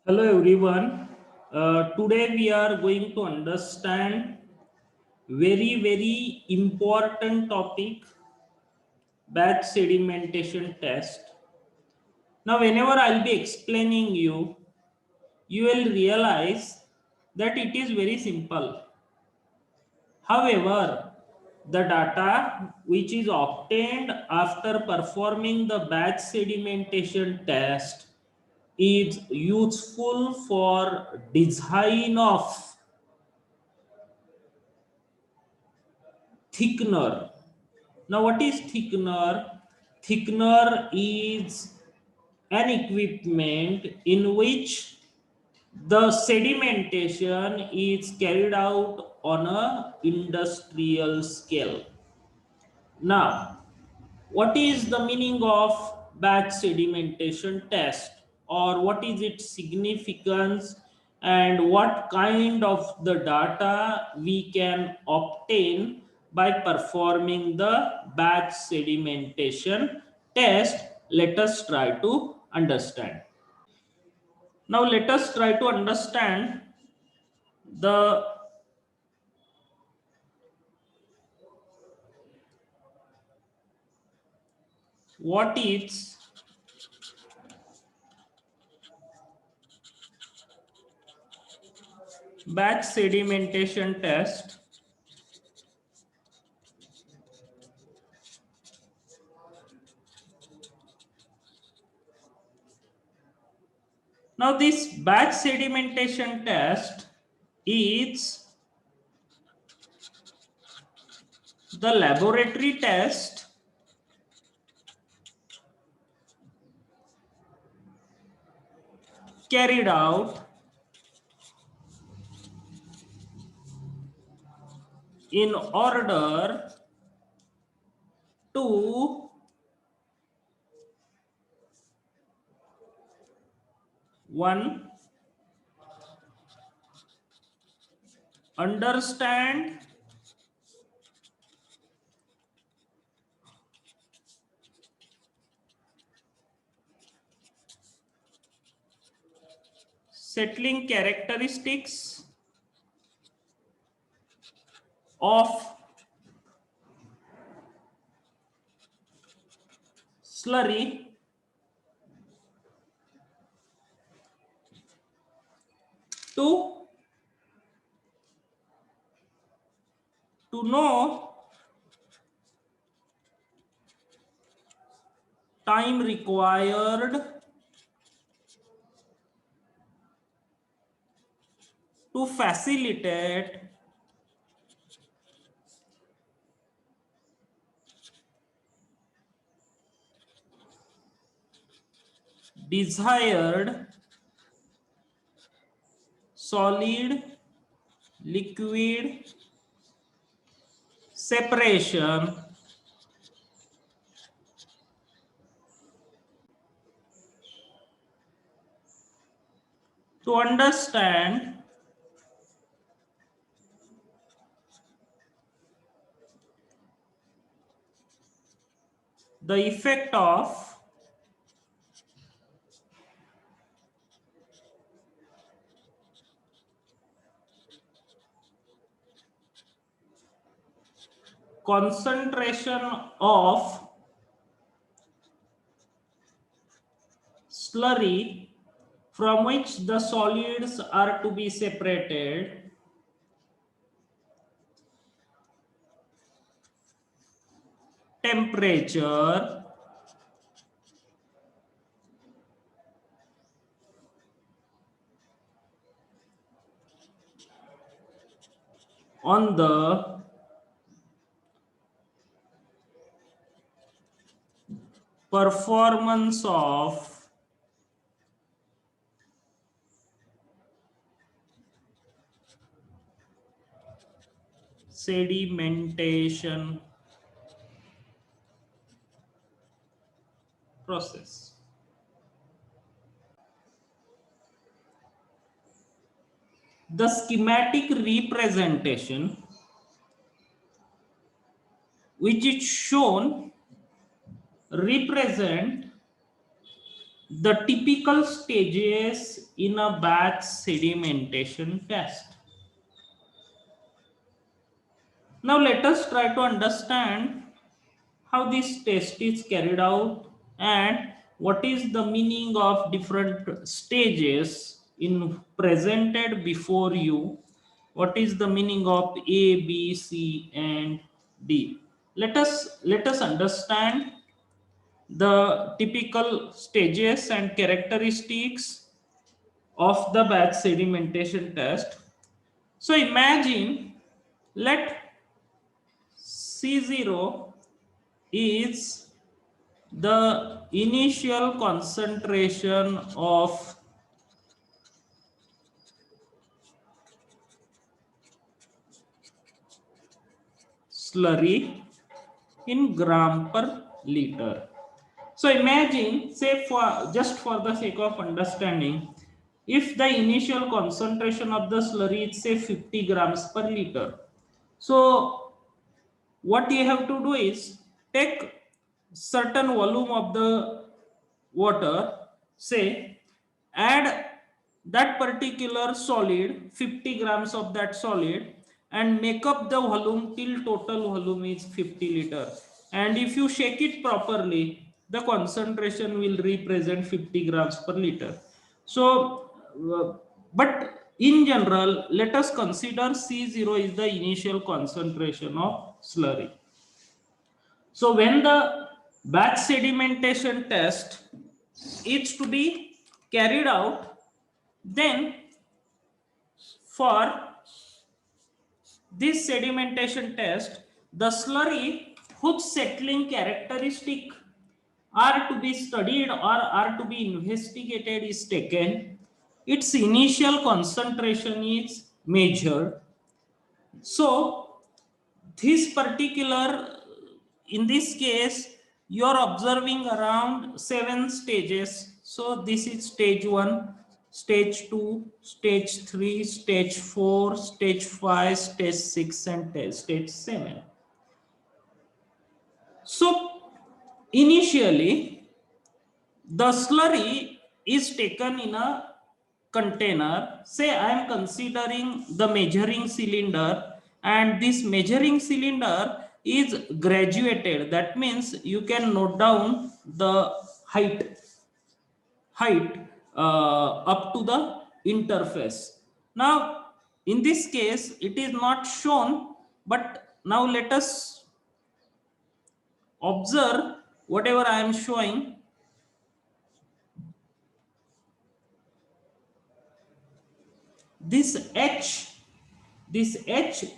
Hello everyone. Today we are going to understand very important topic, batch sedimentation test. Now whenever I'll be explaining you will realize that it is very simple. However, the data which is obtained after performing the batch sedimentation test is useful for design of thickener. Now, what is thickener? Thickener is an equipment in which the sedimentation is carried out on a industrial scale. Now, what is the meaning of batch sedimentation test, or what is its significance, and what kind of the data we can obtain by performing the batch sedimentation test? Let us try to understand. Now let us try to understand the what is batch sedimentation test. Now, this batch sedimentation test is the laboratory test carried out in order to one, understand settling characteristics of slurry, to know time required to facilitate desired solid liquid separation to understand the effect of concentration of slurry from which the solids are to be separated, temperature, on the performance of sedimentation process. The schematic representation which is shown represent the typical stages in a batch sedimentation test. Now let us try to understand how this test is carried out and what is the meaning of different stages in presented before you. What is the meaning of A, B, C and D? Let us understand the typical stages and characteristics of the batch sedimentation test. So imagine, let C0 is the initial concentration of slurry in gram per liter. So imagine, say, for just for the sake of understanding, if the initial concentration of the slurry is say 50 grams per liter, so what you have to do is take certain volume of the water, say, add that particular solid, 50 grams of that solid, and make up the volume till total volume is 50 liter. And if you shake it properly, the concentration will represent 50 grams per liter. So but in general, let us consider C0 is the initial concentration of slurry. So when the batch sedimentation test is to be carried out, then for this sedimentation test, the slurry whose settling characteristic are to be studied or are to be investigated is taken. Its initial concentration is measured. So this particular, in this case, you are observing around 7 stages. So this is stage 1, stage 2, stage 3, stage 4, stage 5, stage 6 and stage 7. So initially the slurry is taken in a container. Say I am considering the measuring cylinder, and this measuring cylinder is graduated. That means you can note down the height up to the interface. Now in this case it is not shown, but now let us observe whatever I am showing. This H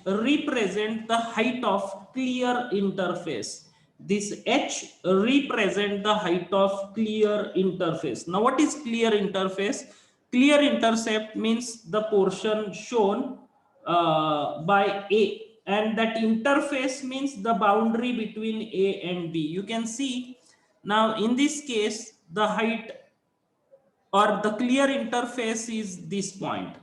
represent the height of clear interface. This H represent the height of clear interface. Now what is clear interface? Clear intercept means the portion shown by A, and that interface means the boundary between A and B. You can see now in this case the height or the clear interface is this point,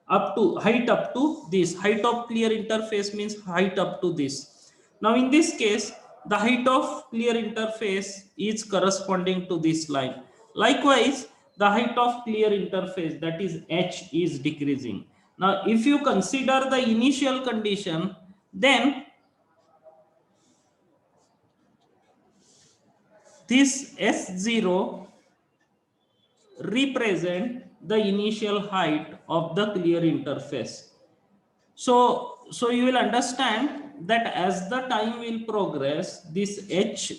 up to height up to this. Height of clear interface means height up to this. Now in this case the height of clear interface is corresponding to this line. Likewise the height of clear interface, that is H, is decreasing. Now if you consider the initial condition, then this S0 represent the initial height of the clear interface. So you will understand that as the time will progress, this H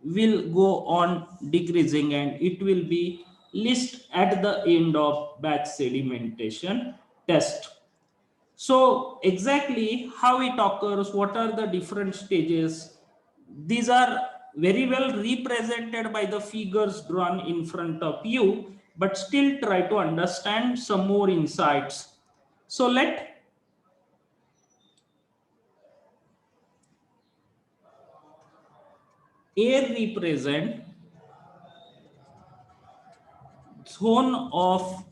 will go on decreasing and it will be least at the end of batch sedimentation test. So exactly how it occurs, what are the different stages, these are very well represented by the figures drawn in front of you, but still try to understand some more insights. So let A represent zone of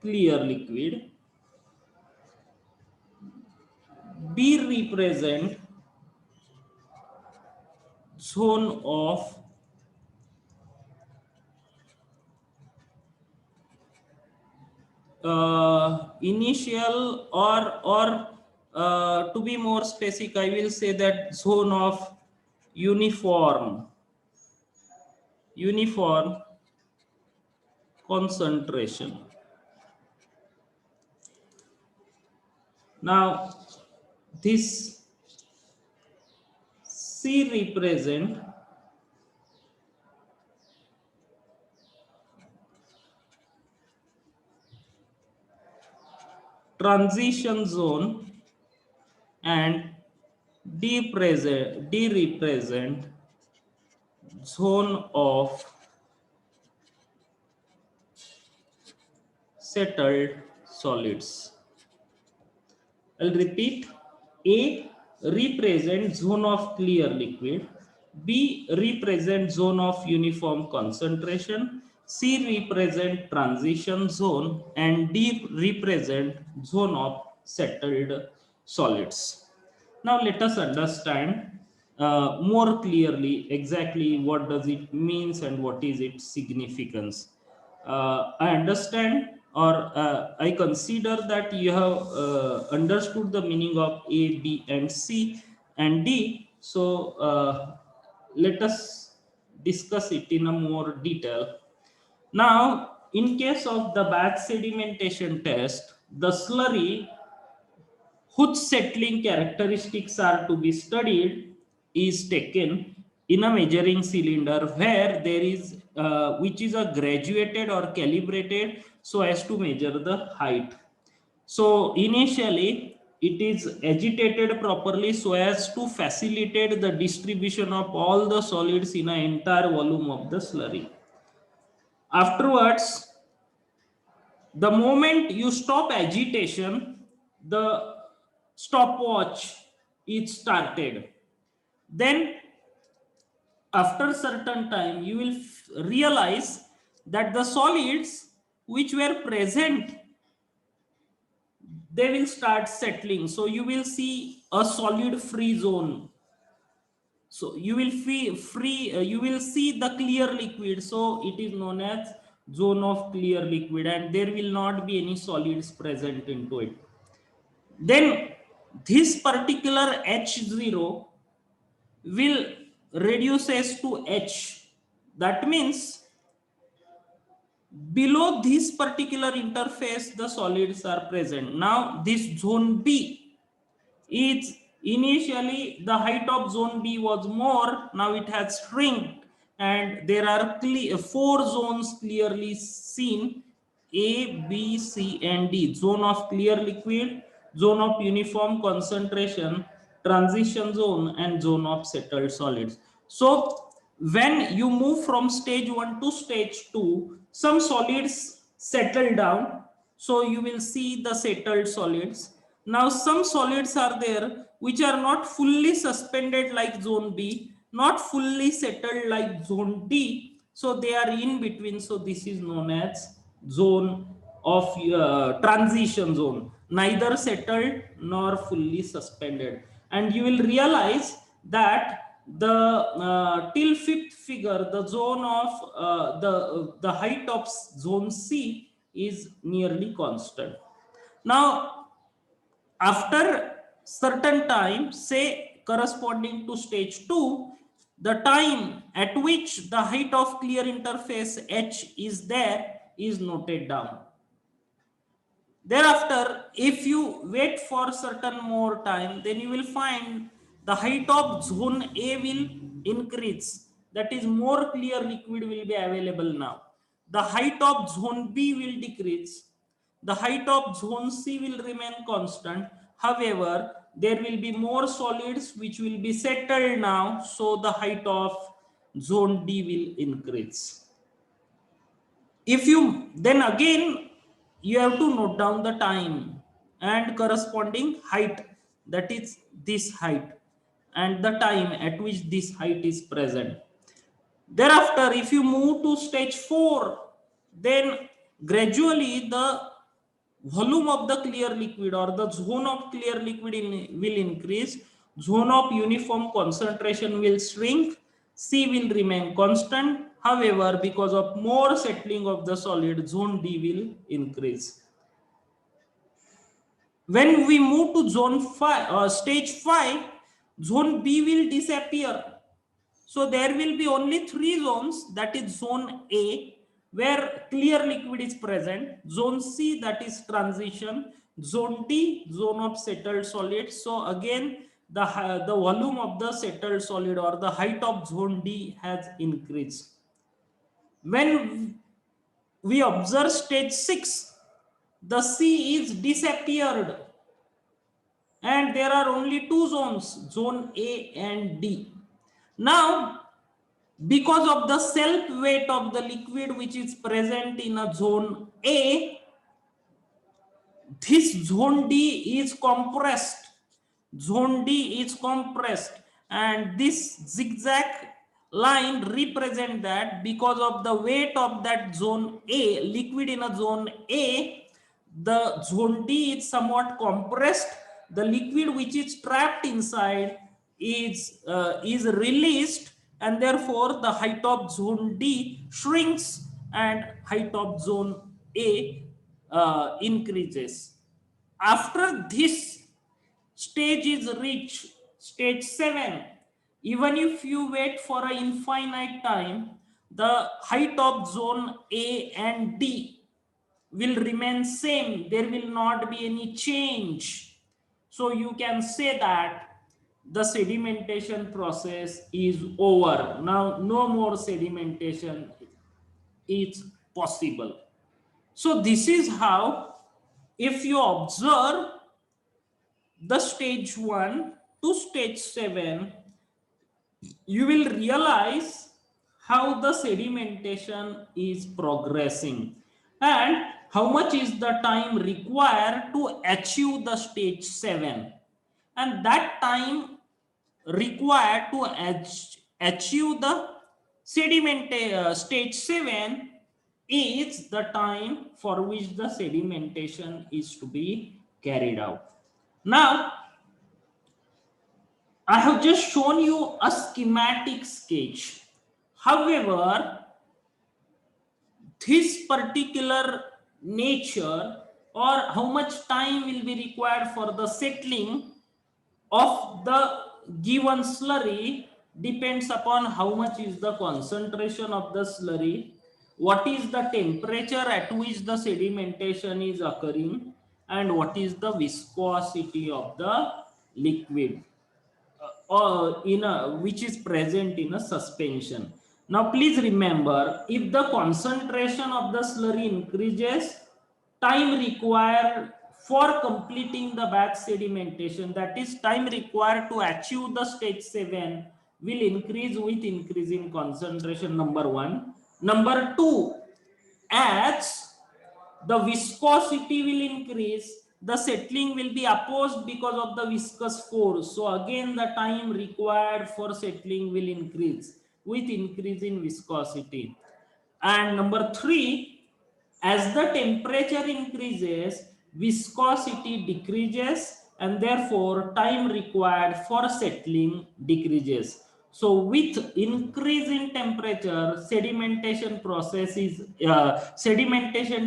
clear liquid, B represent zone of initial, or to be more specific, I will say that zone of uniform concentration. Now this C represent transition zone and D represent zone of settled solids. I'll repeat. A represent zone of clear liquid, B represent zone of uniform concentration, C represent transition zone, and D represent zone of settled solids. Now let us understand more clearly exactly what does it means and what is its significance. I understand, or I consider that you have understood the meaning of A, B, and C and D. So let us discuss it in a more detail. Now, in case of the batch sedimentation test, the slurry whose settling characteristics are to be studied is taken in a measuring cylinder where there is which is a graduated or calibrated so as to measure the height. So initially it is agitated properly so as to facilitate the distribution of all the solids in an entire volume of the slurry. Afterwards, the moment you stop agitation, the stopwatch is started. Then after certain time, you will realize that the solids which were present, they will start settling. So you will see a solid free zone. So you will you will see the clear liquid. So it is known as zone of clear liquid, and there will not be any solids present into it. Then this particular H0 will reduces to H. That means below this particular interface the solids are present. Now this zone B is initially the height of zone B was more, now it has shrunk and there are four zones clearly seen: A, B, C and D. Zone of clear liquid, zone of uniform concentration, transition zone and zone of settled solids. So when you move from stage 1 to stage 2, some solids settle down, so you will see the settled solids. Now some solids are there which are not fully suspended like zone B, not fully settled like zone D, so they are in between. So this is known as zone of transition zone, neither settled nor fully suspended. And you will realize that the till fifth figure, the zone of the height of zone C is nearly constant. Now after certain time, say corresponding to stage 2, the time at which the height of clear interface H is there is noted down. Thereafter, if you wait for certain more time, then you will find the height of zone A will increase. That is, more clear liquid will be available now. The height of zone B will decrease. The height of zone C will remain constant. However, there will be more solids which will be settled now. So the height of zone D will increase. If you then again you have to note down the time and corresponding height, that is this height, and the time at which this height is present. Thereafter, if you move to stage 4, then gradually the volume of the clear liquid or the zone of clear liquid will increase, zone of uniform concentration will shrink, C will remain constant. However, because of more settling of the solid, zone D will increase. When we move to zone 5, stage 5, zone B will disappear. So there will be only 3 zones, that is zone A, where clear liquid is present, zone C, that is transition, zone D, zone of settled solid. So again, the volume of the settled solid or the height of zone D has increased. When we observe stage 6, the C is disappeared and there are only 2 zones, zone A and D. Now, because of the self weight of the liquid which is present in a zone A, this zone D is compressed. Zone D is compressed, and this zigzag line represent that because of the weight of that zone A, liquid in a zone A, the zone D is somewhat compressed. The liquid which is trapped inside is released, and therefore the height of zone D shrinks and height of zone A increases. After this stage is reached, stage 7, even if you wait for an infinite time, the height of zone A and D will remain same. There will not be any change. So you can say that the sedimentation process is over. Now no more sedimentation is possible. So this is how, if you observe the stage 1 to stage 7, you will realize how the sedimentation is progressing and how much is the time required to achieve the stage 7, and that time required to achieve the stage 7 is the time for which the sedimentation is to be carried out. Now I have just shown you a schematic sketch. However, this particular nature or how much time will be required for the settling of the given slurry depends upon how much is the concentration of the slurry, what is the temperature at which the sedimentation is occurring, and what is the viscosity of the liquid which is present in a suspension. Now please remember, if the concentration of the slurry increases, time required for completing the batch sedimentation, that is time required to achieve the stage 7, will increase with increasing concentration, number 1. Number 2, as the viscosity will increase, the settling will be opposed because of the viscous force. So again the time required for settling will increase with increase in viscosity. And number 3, as the temperature increases, viscosity decreases and therefore time required for settling decreases. So with increase in temperature, sedimentation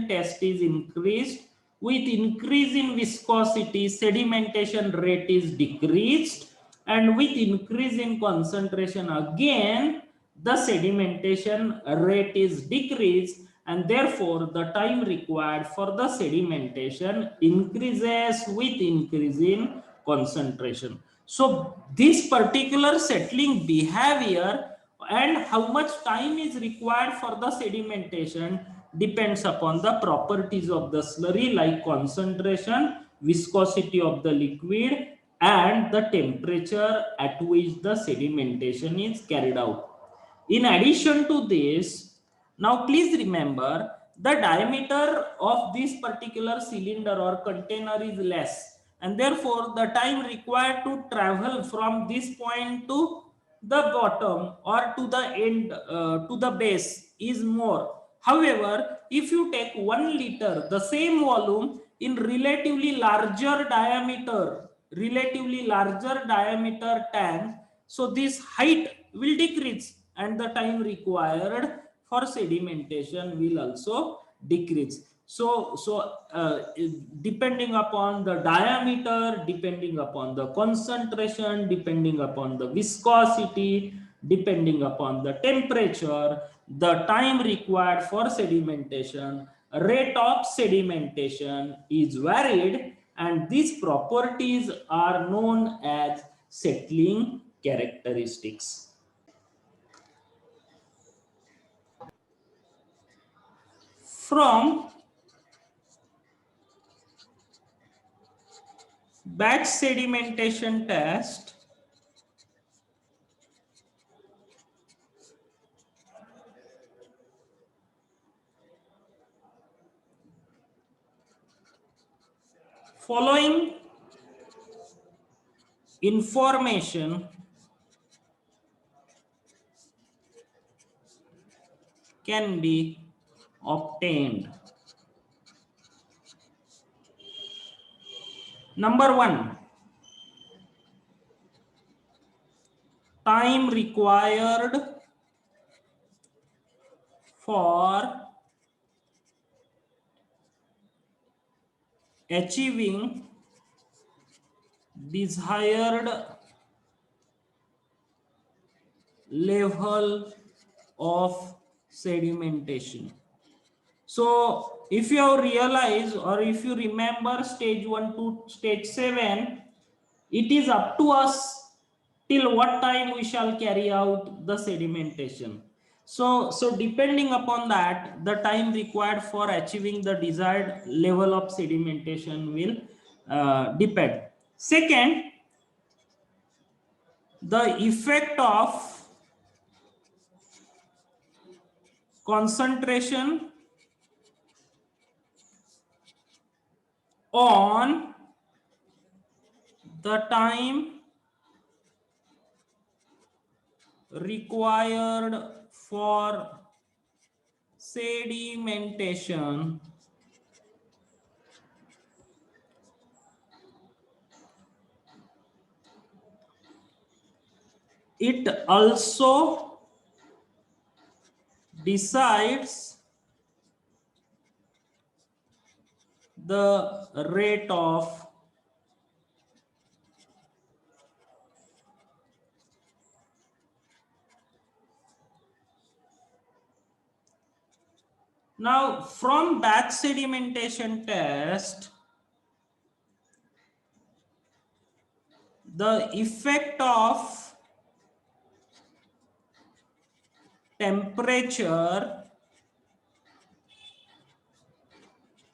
test is increased. With increase in viscosity, sedimentation rate is decreased, and with increase in concentration, again the sedimentation rate is decreased, and therefore the time required for the sedimentation increases with increase in concentration. So this particular settling behavior and how much time is required for the sedimentation depends upon the properties of the slurry, like concentration, viscosity of the liquid, and the temperature at which the sedimentation is carried out. In addition to this, now please remember, the diameter of this particular cylinder or container is less, and therefore the time required to travel from this point to the bottom or to the end, to the base, is more. However, if you take 1 liter, the same volume in relatively larger diameter tank, so this height will decrease, and the time required for sedimentation will also decrease. Depending upon the diameter, depending upon the concentration, depending upon the viscosity, depending upon the temperature, the time required for sedimentation, rate of sedimentation is varied, and these properties are known as settling characteristics. From batch sedimentation test, following information can be obtained. Number one, time required for achieving desired level of sedimentation. So if you realize, or if you remember, stage 1 to stage 7, it is up to us till what time we shall carry out the sedimentation. So depending upon that, the time required for achieving the desired level of sedimentation will depend. Second, the effect of concentration on the time required for sedimentation it also decides the rate of now from batch sedimentation test, the effect of temperature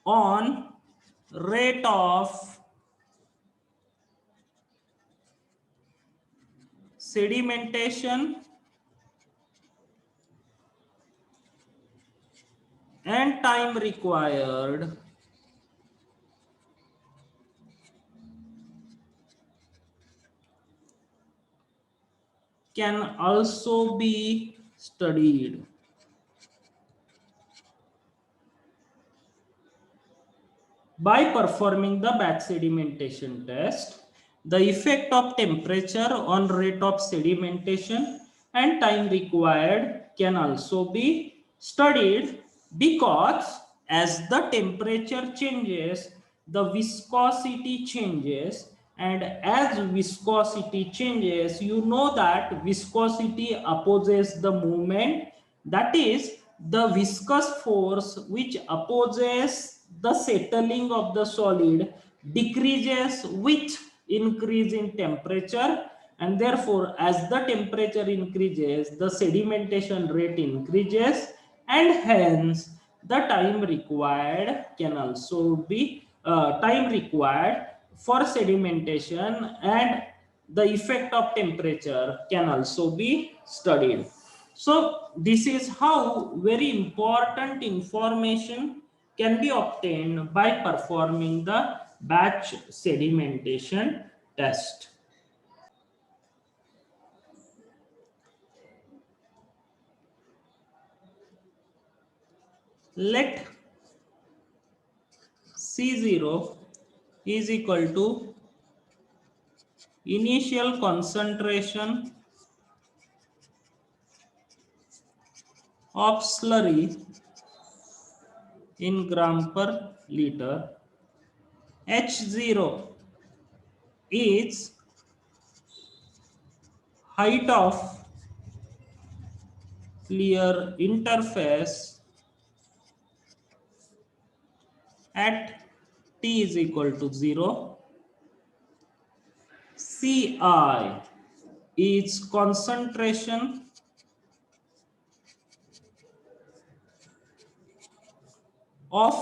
on rate of sedimentation and time required can also be studied. By performing the batch sedimentation test, the effect of temperature on rate of sedimentation and time required can also be studied, because as the temperature changes, the viscosity changes, and as viscosity changes, you know that viscosity opposes the movement, that is the viscous force which opposes the settling of the solid decreases with increase in temperature, and therefore as the temperature increases, the sedimentation rate increases, and hence the time required can also be time required for sedimentation and the effect of temperature can also be studied. So this is how very important information can be obtained by performing the batch sedimentation test. Let C0 is equal to initial concentration of slurry in gram per liter. H0 is height of clear interface at t is equal to 0. Ci is concentration of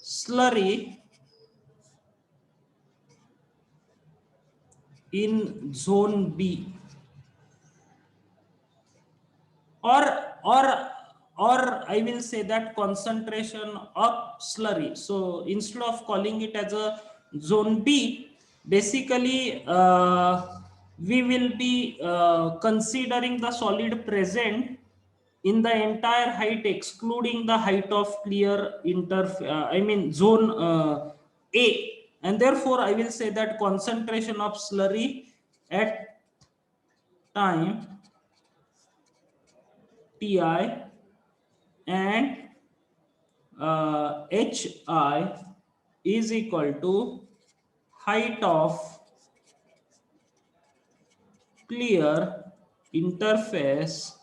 slurry in zone B, or or I will say that concentration of slurry. So instead of calling it as a zone B, basically we will be considering the solid present in the entire height excluding the height of clear I mean zone A, and therefore I will say that concentration of slurry at time Ti and Hi is equal to height of clear interface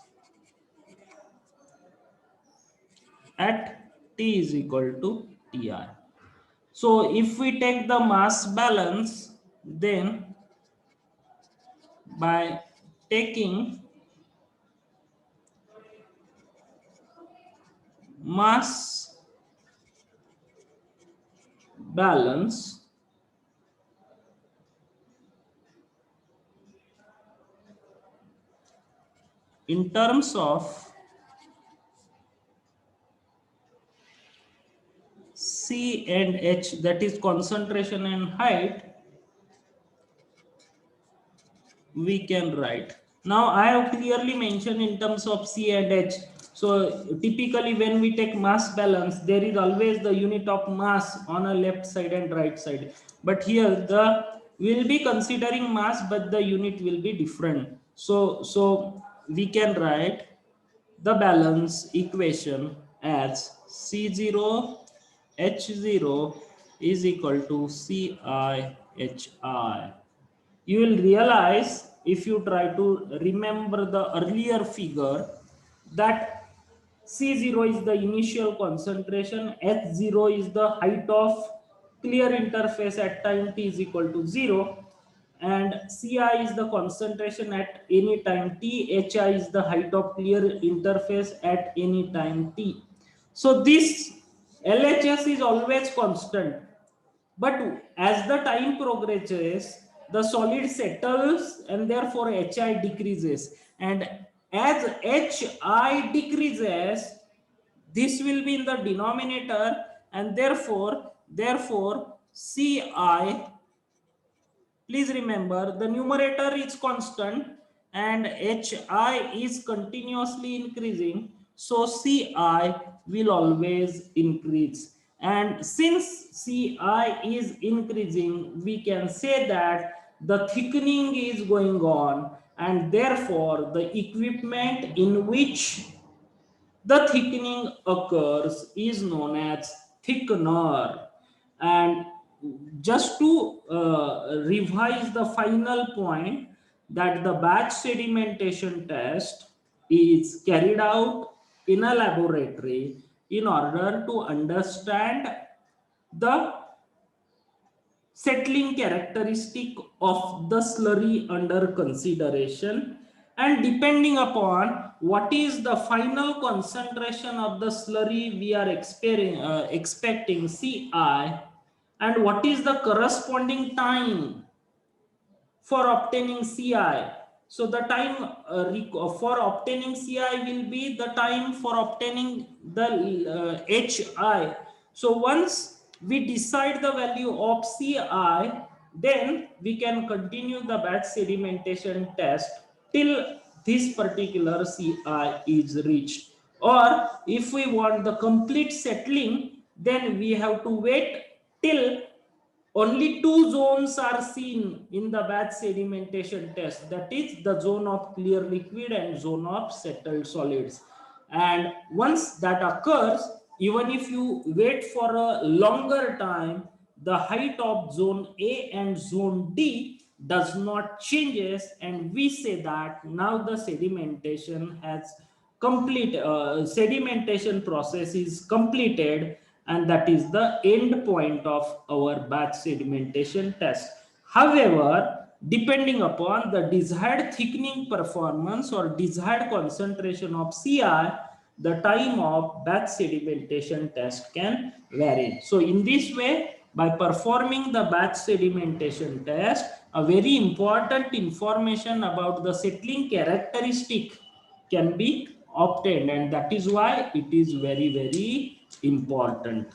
at T is equal to Ti. So if we take the mass balance, then by taking mass balance, in terms of C and H, that is concentration and height, we can write. Now I have clearly mentioned in terms of C and H. So typically when we take mass balance, there is always the unit of mass on a left side and right side. But here the we will be considering mass, but the unit will be different. So we can write the balance equation as C0 H0 is equal to Ci Hi. You will realize if you try to remember the earlier figure that C0 is the initial concentration, H0 is the height of clear interface at time t is equal to 0, and Ci is the concentration at any time t, Hi is the height of clear interface at any time t. So this LHS is always constant, but as the time progresses, the solid settles and therefore Hi decreases. And as Hi decreases, this will be in the denominator, and therefore Ci, please remember the numerator is constant and Hi is continuously increasing. So Ci will always increase. And since Ci is increasing, we can say that the thickening is going on, and therefore the equipment in which the thickening occurs is known as thickener. And just to revise the final point, that the batch sedimentation test is carried out in a laboratory in order to understand the settling characteristic of the slurry under consideration, and depending upon what is the final concentration of the slurry we are expecting Ci, and what is the corresponding time for obtaining Ci. So the time for obtaining Ci will be the time for obtaining the Hi. So once we decide the value of Ci, then we can continue the batch sedimentation test till this particular Ci is reached. Or if we want the complete settling, then we have to wait till only two zones are seen in the batch sedimentation test, that is the zone of clear liquid and zone of settled solids. And once that occurs, even if you wait for a longer time, the height of zone A and zone D does not changes, and we say that now the sedimentation has complete sedimentation process is completed, and that is the end point of our batch sedimentation test. However, depending upon the desired thickening performance or desired concentration of Ci, the time of batch sedimentation test can vary. So in this way, by performing the batch sedimentation test, a very important information about the settling characteristic can be obtained, and that is why it is very important.